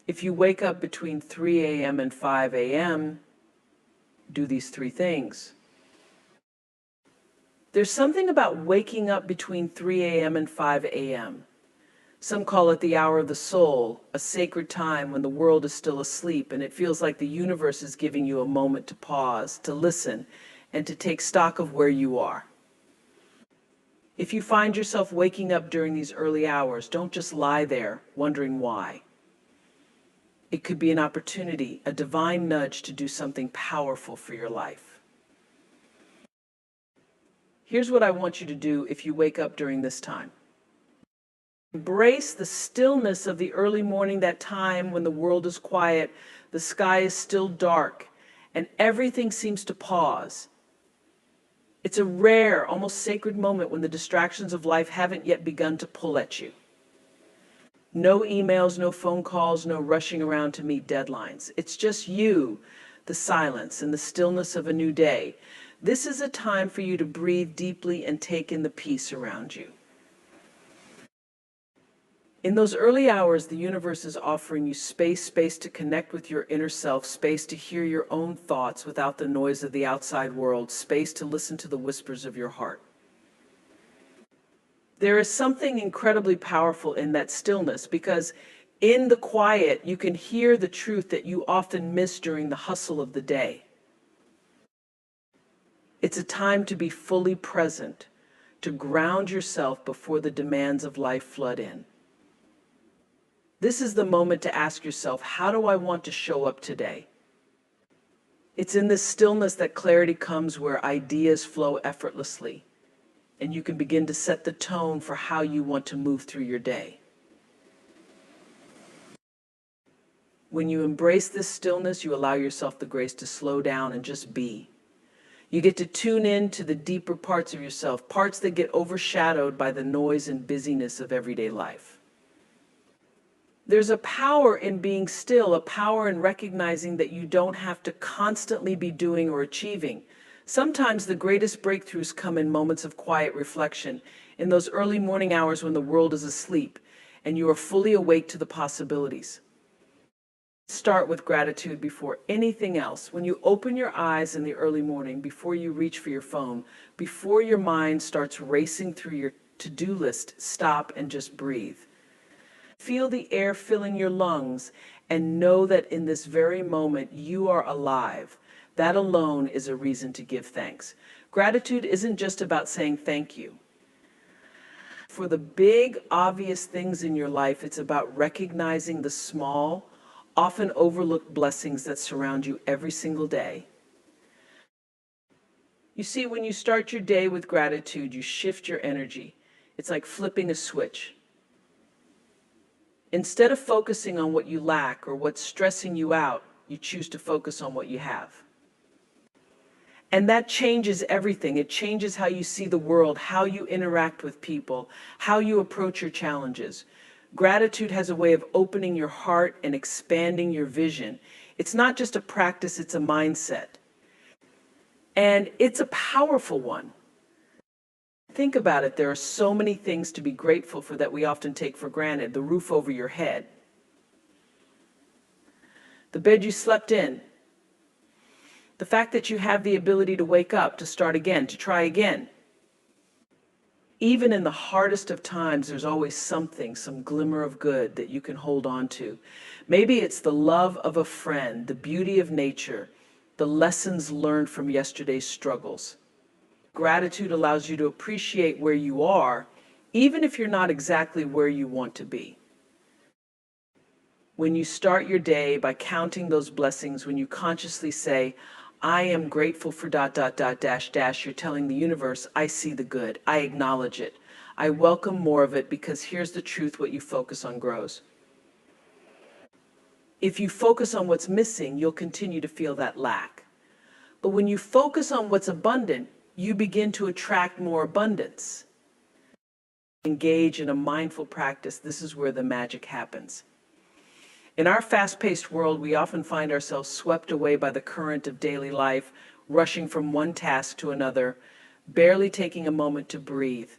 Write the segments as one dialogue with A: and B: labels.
A: If you wake up between 3 a.m. and 5 a.m., do these three things. There's something about waking up between 3 a.m. and 5 a.m. Some call it the hour of the soul, a sacred time when the world is still asleep and it feels like the universe is giving you a moment to pause, to listen, and to take stock of where you are. If you find yourself waking up during these early hours, don't just lie there wondering why. It could be an opportunity, a divine nudge to do something powerful for your life. Here's what I want you to do if you wake up during this time. Embrace the stillness of the early morning, that time when the world is quiet, the sky is still dark, and everything seems to pause. It's a rare, almost sacred moment when the distractions of life haven't yet begun to pull at you. No emails, no phone calls, no rushing around to meet deadlines. It's just you, the silence, and the stillness of a new day. This is a time for you to breathe deeply and take in the peace around you. In those early hours, the universe is offering you space to connect with your inner self, space to hear your own thoughts without the noise of the outside world, space to listen to the whispers of your heart. There is something incredibly powerful in that stillness, because in the quiet, you can hear the truth that you often miss during the hustle of the day. It's a time to be fully present, to ground yourself before the demands of life flood in. This is the moment to ask yourself, how do I want to show up today? It's in this stillness that clarity comes, where ideas flow effortlessly, and you can begin to set the tone for how you want to move through your day. When you embrace this stillness, you allow yourself the grace to slow down and just be. You get to tune in to the deeper parts of yourself, parts that get overshadowed by the noise and busyness of everyday life. There's a power in being still, a power in recognizing that you don't have to constantly be doing or achieving. Sometimes the greatest breakthroughs come in moments of quiet reflection, in those early morning hours when the world is asleep and you are fully awake to the possibilities. Start with gratitude before anything else. When you open your eyes in the early morning, before you reach for your phone, before your mind starts racing through your to-do list, stop and just breathe. Feel the air filling your lungs and know that in this very moment you are alive. That alone is a reason to give thanks. Gratitude isn't just about saying thank you. For the big, obvious things in your life, it's about recognizing the small, often overlooked blessings that surround you every single day. You see, when you start your day with gratitude, you shift your energy. It's like flipping a switch. Instead of focusing on what you lack or what's stressing you out, you choose to focus on what you have. And that changes everything. It changes how you see the world, how you interact with people, how you approach your challenges. Gratitude has a way of opening your heart and expanding your vision. It's not just a practice, it's a mindset. And it's a powerful one. Think about it. There are so many things to be grateful for that we often take for granted. The roof over your head, the bed you slept in, the fact that you have the ability to wake up, to start again, to try again. Even in the hardest of times, there's always something, some glimmer of good that you can hold on to. Maybe it's the love of a friend, the beauty of nature, the lessons learned from yesterday's struggles. Gratitude allows you to appreciate where you are, even if you're not exactly where you want to be. When you start your day by counting those blessings, when you consciously say, I am grateful for ... you're telling the universe, I see the good, I acknowledge it, I welcome more of it, because here's the truth, what you focus on grows. If you focus on what's missing, you'll continue to feel that lack. But when you focus on what's abundant, you begin to attract more abundance. Engage in a mindful practice. This is where the magic happens. In our fast-paced world, we often find ourselves swept away by the current of daily life, rushing from one task to another, barely taking a moment to breathe.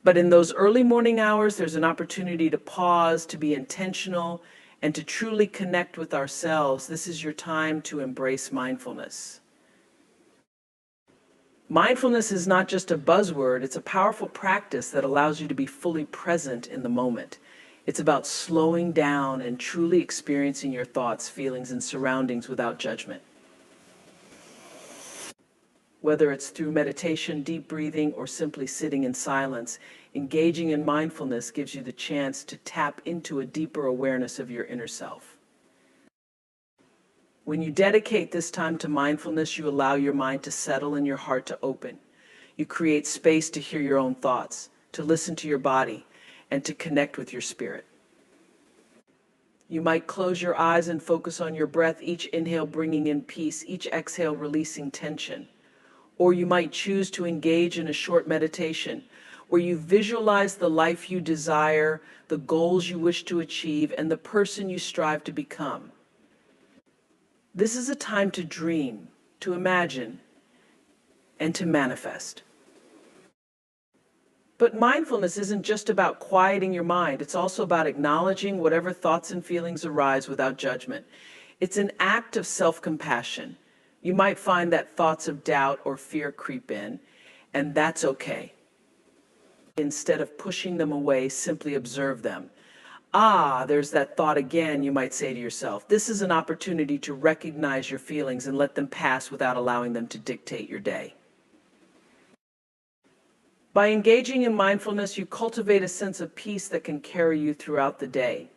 A: But in those early morning hours, there's an opportunity to pause, to be intentional, And to truly connect with ourselves, this is your time to embrace mindfulness. Mindfulness is not just a buzzword, it's a powerful practice that allows you to be fully present in the moment. It's about slowing down and truly experiencing your thoughts, feelings, and surroundings without judgment. Whether it's through meditation, deep breathing, or simply sitting in silence, engaging in mindfulness gives you the chance to tap into a deeper awareness of your inner self. When you dedicate this time to mindfulness, you allow your mind to settle and your heart to open. You create space to hear your own thoughts, to listen to your body, and to connect with your spirit. You might close your eyes and focus on your breath, each inhale bringing in peace, each exhale releasing tension. Or you might choose to engage in a short meditation where you visualize the life you desire, the goals you wish to achieve, and the person you strive to become. This is a time to dream, to imagine, and to manifest. But mindfulness isn't just about quieting your mind. It's also about acknowledging whatever thoughts and feelings arise without judgment. It's an act of self-compassion. You might find that thoughts of doubt or fear creep in, and that's okay. Instead of pushing them away, simply observe them. Ah, there's that thought again, you might say to yourself. This is an opportunity to recognize your feelings and let them pass without allowing them to dictate your day. By engaging in mindfulness, you cultivate a sense of peace that can carry you throughout the day.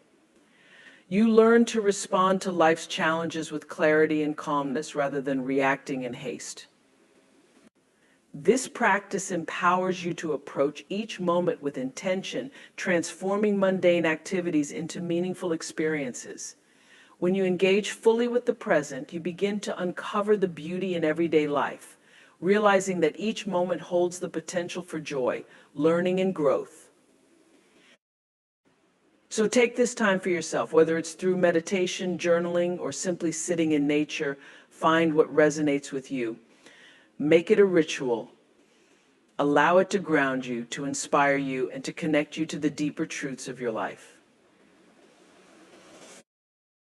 A: You learn to respond to life's challenges with clarity and calmness rather than reacting in haste. This practice empowers you to approach each moment with intention, transforming mundane activities into meaningful experiences. When you engage fully with the present, you begin to uncover the beauty in everyday life, realizing that each moment holds the potential for joy, learning, and growth. So take this time for yourself, whether it's through meditation, journaling, or simply sitting in nature. Find what resonates with you. Make it a ritual. Allow it to ground you, to inspire you, and to connect you to the deeper truths of your life.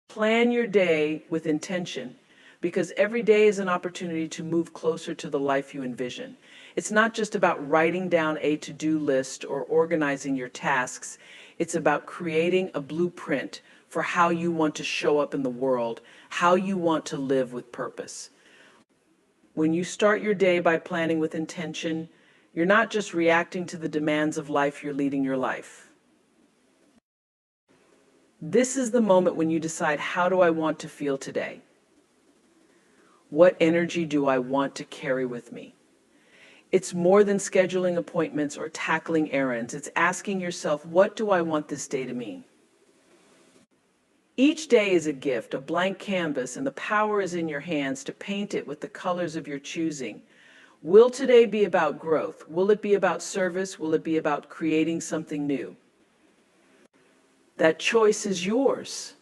A: Plan your day with intention, because every day is an opportunity to move closer to the life you envision. It's not just about writing down a to-do list or organizing your tasks. It's about creating a blueprint for how you want to show up in the world, how you want to live with purpose. When you start your day by planning with intention, you're not just reacting to the demands of life, you're leading your life. This is the moment when you decide, how do I want to feel today? What energy do I want to carry with me? It's more than scheduling appointments or tackling errands. It's asking yourself, what do I want this day to mean? Each day is a gift, a blank canvas, and the power is in your hands to paint it with the colors of your choosing. Will today be about growth? Will it be about service? Will it be about creating something new? That choice is yours.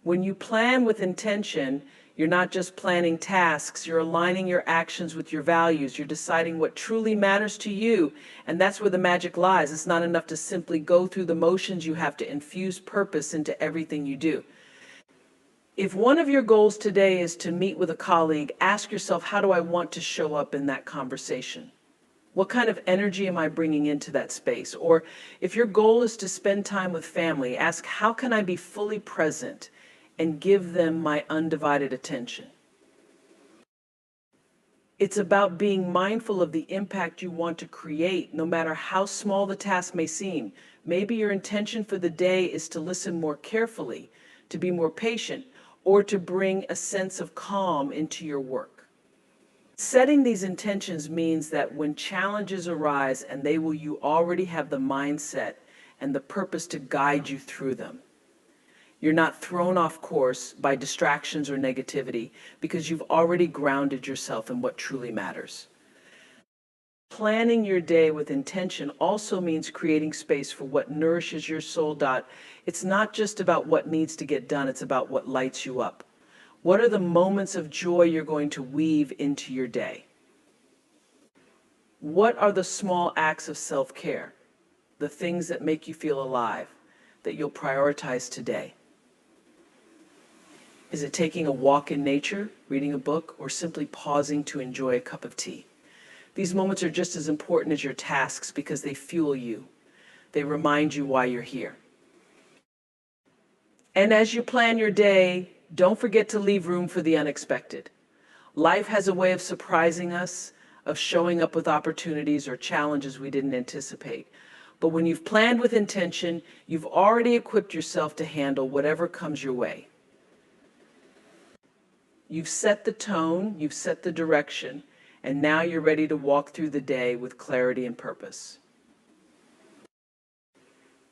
A: When you plan with intention, you're not just planning tasks, you're aligning your actions with your values. You're deciding what truly matters to you, and that's where the magic lies. It's not enough to simply go through the motions. You have to infuse purpose into everything you do. If one of your goals today is to meet with a colleague, ask yourself, how do I want to show up in that conversation? What kind of energy am I bringing into that space? Or if your goal is to spend time with family, ask, how can I be fully present and give them my undivided attention? It's about being mindful of the impact you want to create, no matter how small the task may seem. Maybe your intention for the day is to listen more carefully, to be more patient, or to bring a sense of calm into your work. Setting these intentions means that when challenges arise, and they will, you already have the mindset and the purpose to guide you through them. You're not thrown off course by distractions or negativity because you've already grounded yourself in what truly matters. Planning your day with intention also means creating space for what nourishes your soul. It's not just about what needs to get done, it's about what lights you up. What are the moments of joy you're going to weave into your day? What are the small acts of self-care, the things that make you feel alive? that you'll prioritize today? Is it taking a walk in nature, reading a book, or simply pausing to enjoy a cup of tea? These moments are just as important as your tasks because they fuel you. They remind you why you're here. And as you plan your day, don't forget to leave room for the unexpected. Life has a way of surprising us, of showing up with opportunities or challenges we didn't anticipate. But when you've planned with intention, you've already equipped yourself to handle whatever comes your way. You've set the tone, you've set the direction, and now you're ready to walk through the day with clarity and purpose.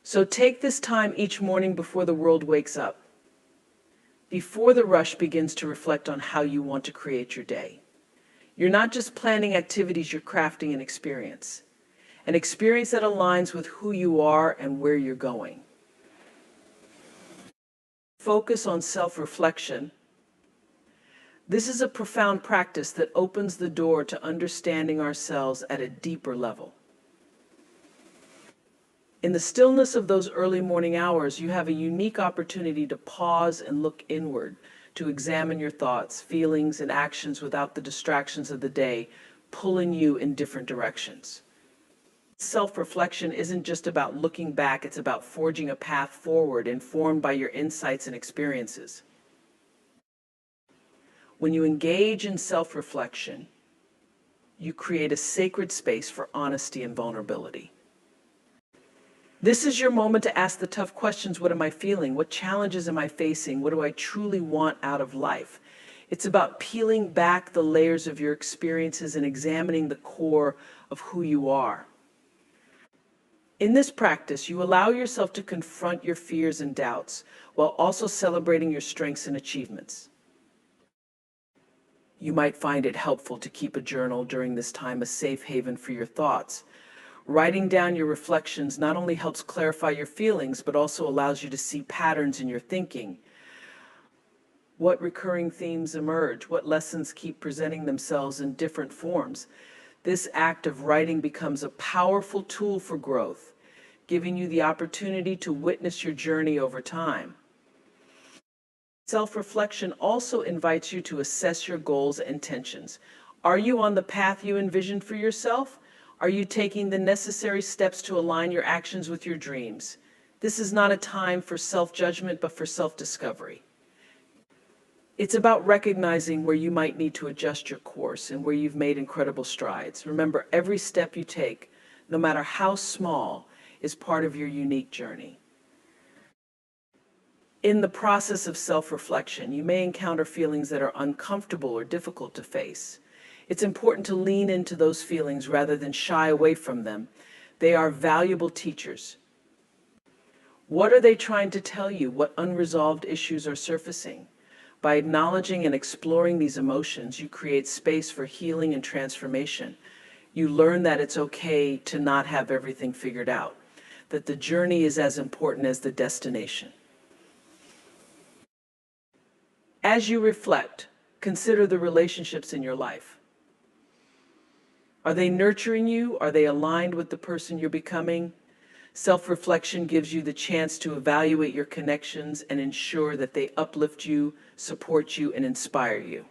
A: So take this time each morning before the world wakes up, before the rush begins, to reflect on how you want to create your day. You're not just planning activities, you're crafting an experience that aligns with who you are and where you're going. Focus on self-reflection. This is a profound practice that opens the door to understanding ourselves at a deeper level. In the stillness of those early morning hours, you have a unique opportunity to pause and look inward, to examine your thoughts, feelings, and actions without the distractions of the day pulling you in different directions. Self-reflection isn't just about looking back, it's about forging a path forward informed by your insights and experiences. When you engage in self-reflection, you create a sacred space for honesty and vulnerability. This is your moment to ask the tough questions. What am I feeling? What challenges am I facing? What do I truly want out of life? It's about peeling back the layers of your experiences and examining the core of who you are. In this practice, you allow yourself to confront your fears and doubts while also celebrating your strengths and achievements. You might find it helpful to keep a journal during this time, a safe haven for your thoughts. Writing down your reflections not only helps clarify your feelings, but also allows you to see patterns in your thinking. What recurring themes emerge? What lessons keep presenting themselves in different forms? This act of writing becomes a powerful tool for growth, giving you the opportunity to witness your journey over time. Self-reflection also invites you to assess your goals and intentions. Are you on the path you envisioned for yourself? Are you taking the necessary steps to align your actions with your dreams? This is not a time for self-judgment, but for self-discovery. It's about recognizing where you might need to adjust your course and where you've made incredible strides. Remember, every step you take, no matter how small, is part of your unique journey. In the process of self-reflection, you may encounter feelings that are uncomfortable or difficult to face. It's important to lean into those feelings rather than shy away from them. They are valuable teachers. What are they trying to tell you? What unresolved issues are surfacing? By acknowledging and exploring these emotions, you create space for healing and transformation. You learn that it's okay to not have everything figured out, that the journey is as important as the destination. As you reflect, consider the relationships in your life. Are they nurturing you? Are they aligned with the person you're becoming? Self-reflection gives you the chance to evaluate your connections and ensure that they uplift you, support you, and inspire you.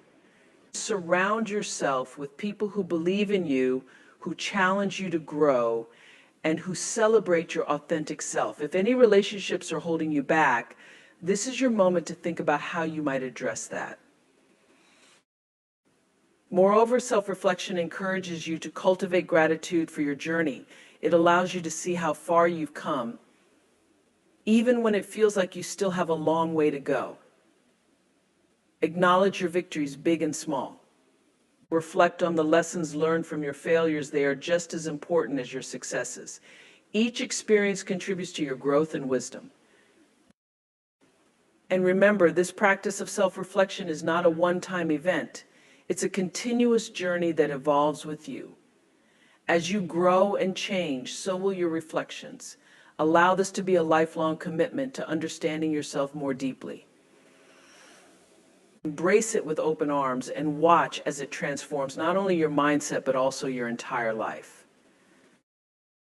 A: Surround yourself with people who believe in you, who challenge you to grow, and who celebrate your authentic self. If any relationships are holding you back, this is your moment to think about how you might address that. Moreover, self-reflection encourages you to cultivate gratitude for your journey. It allows you to see how far you've come, even when it feels like you still have a long way to go. Acknowledge your victories, big and small. Reflect on the lessons learned from your failures. They are just as important as your successes. Each experience contributes to your growth and wisdom. And remember, this practice of self-reflection is not a one-time event. It's a continuous journey that evolves with you. As you grow and change, so will your reflections. Allow this to be a lifelong commitment to understanding yourself more deeply. Embrace it with open arms and watch as it transforms not only your mindset, but also your entire life.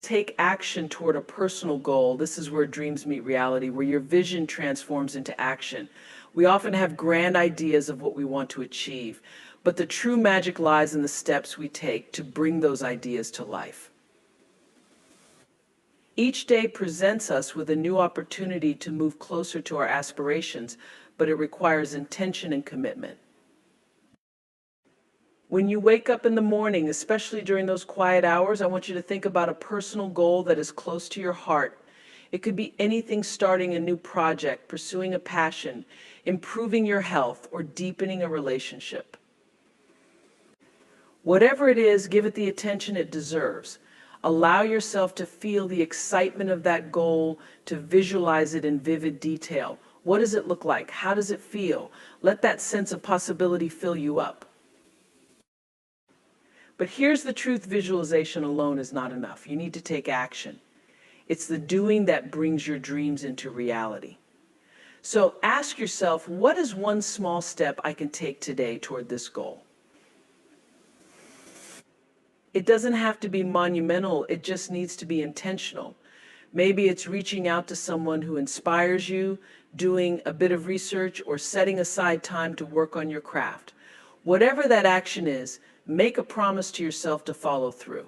A: Take action toward a personal goal. This is where dreams meet reality, where your vision transforms into action. We often have grand ideas of what we want to achieve, but the true magic lies in the steps we take to bring those ideas to life. Each day presents us with a new opportunity to move closer to our aspirations, but it requires intention and commitment. When you wake up in the morning, especially during those quiet hours, I want you to think about a personal goal that is close to your heart. It could be anything: starting a new project, pursuing a passion, improving your health, or deepening a relationship. Whatever it is, give it the attention it deserves. Allow yourself to feel the excitement of that goal, to visualize it in vivid detail. What does it look like? How does it feel? Let that sense of possibility fill you up. But here's the truth: visualization alone is not enough. You need to take action. It's the doing that brings your dreams into reality. So ask yourself, what is one small step I can take today toward this goal? It doesn't have to be monumental, it just needs to be intentional. Maybe it's reaching out to someone who inspires you, doing a bit of research, or setting aside time to work on your craft. Whatever that action is, make a promise to yourself to follow through.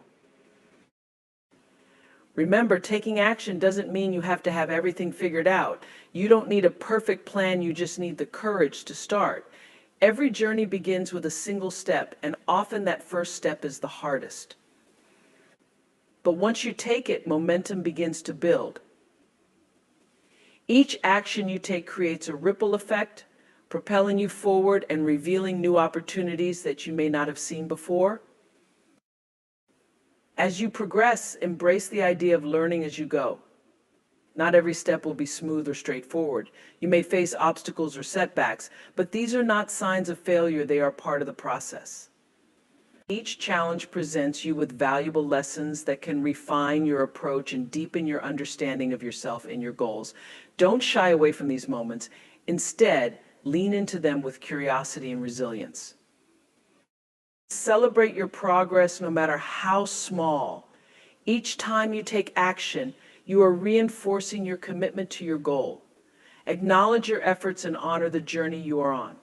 A: Remember, taking action doesn't mean you have to have everything figured out. You don't need a perfect plan, you just need the courage to start. Every journey begins with a single step, and often that first step is the hardest. But once you take it, momentum begins to build. Each action you take creates a ripple effect, propelling you forward and revealing new opportunities that you may not have seen before. As you progress, embrace the idea of learning as you go. Not every step will be smooth or straightforward. You may face obstacles or setbacks, but these are not signs of failure, they are part of the process. Each challenge presents you with valuable lessons that can refine your approach and deepen your understanding of yourself and your goals. Don't shy away from these moments. Instead, lean into them with curiosity and resilience. Celebrate your progress, no matter how small. Each time you take action, you are reinforcing your commitment to your goal. Acknowledge your efforts and honor the journey you are on.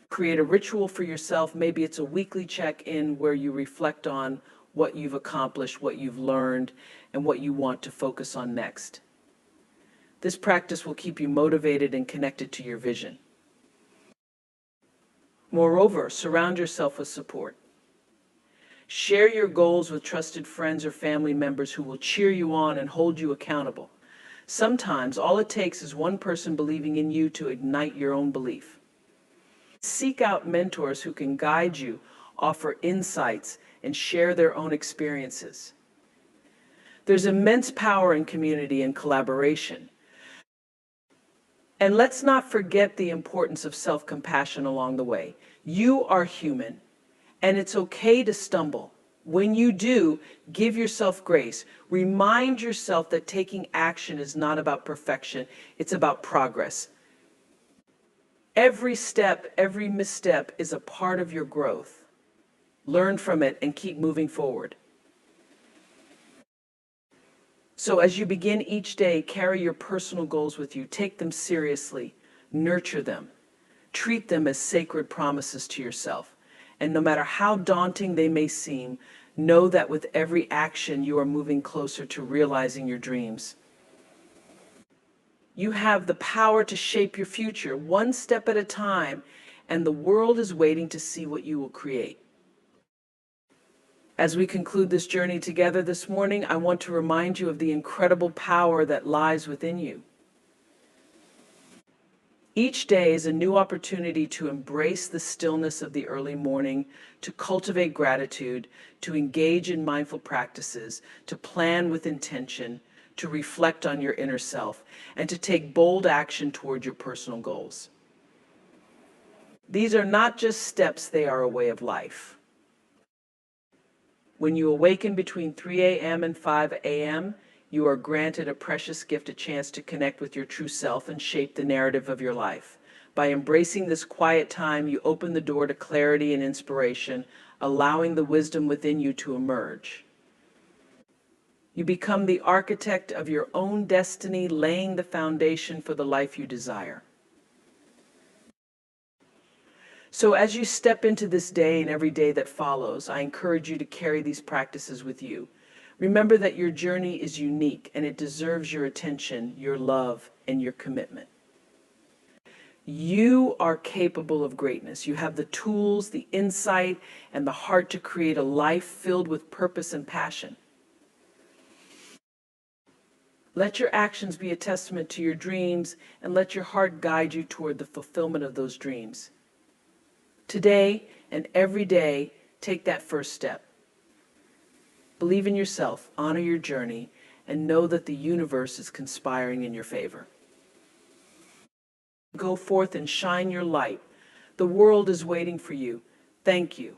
A: Create a ritual for yourself. Maybe it's a weekly check-in where you reflect on what you've accomplished, what you've learned, and what you want to focus on next. This practice will keep you motivated and connected to your vision. Moreover, surround yourself with support. Share your goals with trusted friends or family members who will cheer you on and hold you accountable. Sometimes all it takes is one person believing in you to ignite your own belief. Seek out mentors who can guide you, offer insights, and share their own experiences. There's immense power in community and collaboration. And let's not forget the importance of self-compassion along the way. You are human, and it's okay to stumble. When you do, give yourself grace. Remind yourself that taking action is not about perfection, it's about progress. Every step, every misstep is a part of your growth. Learn from it and keep moving forward. So as you begin each day, carry your personal goals with you. Take them seriously. Nurture them. Treat them as sacred promises to yourself. And no matter how daunting they may seem, know that with every action you are moving closer to realizing your dreams. You have the power to shape your future one step at a time, and the world is waiting to see what you will create. As we conclude this journey together this morning, I want to remind you of the incredible power that lies within you. Each day is a new opportunity to embrace the stillness of the early morning, to cultivate gratitude, to engage in mindful practices, to plan with intention, to reflect on your inner self, and to take bold action toward your personal goals. These are not just steps, they are a way of life. When you awaken between 3 a.m. and 5 a.m., you are granted a precious gift, a chance to connect with your true self and shape the narrative of your life. By embracing this quiet time, you open the door to clarity and inspiration, allowing the wisdom within you to emerge. You become the architect of your own destiny, laying the foundation for the life you desire. So as you step into this day and every day that follows, I encourage you to carry these practices with you. Remember that your journey is unique and it deserves your attention, your love, and your commitment. You are capable of greatness. You have the tools, the insight, and the heart to create a life filled with purpose and passion. Let your actions be a testament to your dreams, and let your heart guide you toward the fulfillment of those dreams. Today and every day, take that first step. Believe in yourself, honor your journey, and know that the universe is conspiring in your favor. Go forth and shine your light. The world is waiting for you. Thank you.